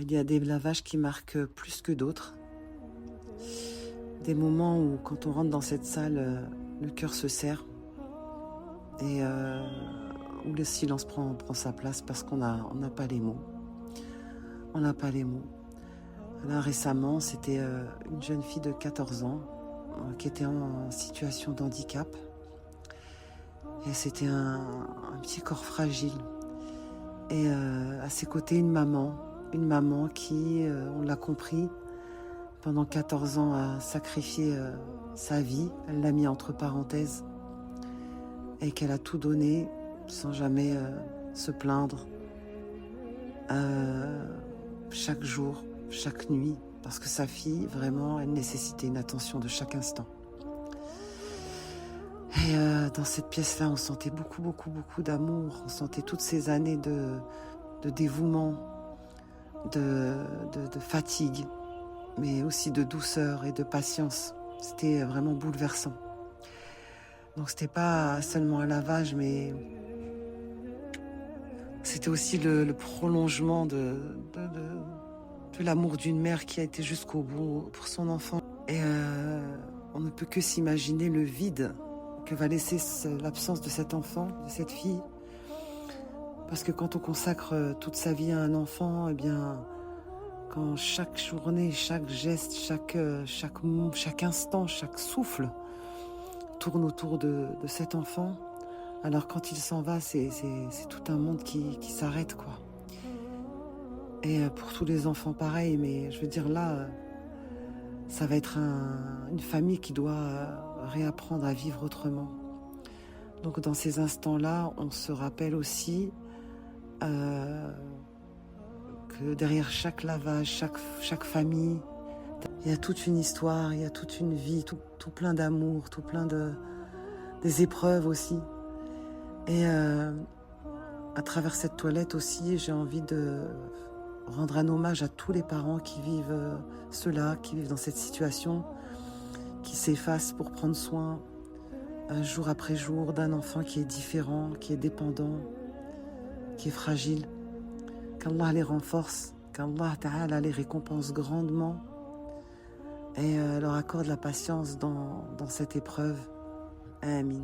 Il y a des lavages qui marquent plus que d'autres. Des moments où, quand on rentre dans cette salle, le cœur se serre et où le silence prend sa place parce qu'on n'a pas les mots. On n'a pas les mots. Là, récemment, c'était une jeune fille de 14 ans qui était en situation de handicap. Et c'était un petit corps fragile. Et à ses côtés, une maman qui, on l'a compris, pendant 14 ans a sacrifié sa vie. Elle l'a mis entre parenthèses et qu'elle a tout donné sans jamais se plaindre. Chaque jour, chaque nuit, parce que sa fille, vraiment, elle nécessitait une attention de chaque instant. Et dans cette pièce-là, on sentait beaucoup d'amour. On sentait toutes ces années de dévouement, de fatigue, mais aussi de douceur et de patience. C'était vraiment bouleversant. Donc c'était pas seulement un lavage, mais c'était aussi le prolongement de l'amour d'une mère qui a été jusqu'au bout pour son enfant. Et on ne peut que s'imaginer le vide que va laisser l'absence de cet enfant, de cette fille. Parce que quand on consacre toute sa vie à un enfant, eh bien, quand chaque journée, chaque geste, chaque instant, chaque souffle tourne autour de cet enfant, alors quand il s'en va, c'est tout un monde qui s'arrête, quoi. Et pour tous les enfants, pareil, mais je veux dire là, ça va être une famille qui doit réapprendre à vivre autrement. Donc dans ces instants-là, on se rappelle aussi que derrière chaque lavage, chaque famille, il y a toute une histoire, il y a toute une vie, tout plein d'amour, tout plein des épreuves aussi. Et à travers cette toilette aussi, j'ai envie de rendre un hommage à tous les parents qui vivent cela, qui vivent dans cette situation, qui s'effacent pour prendre soin jour après jour d'un enfant qui est différent, qui est dépendant, qui est fragile. Qu'Allah les renforce, qu'Allah Ta'ala les récompense grandement et leur accorde la patience dans cette épreuve. Amin.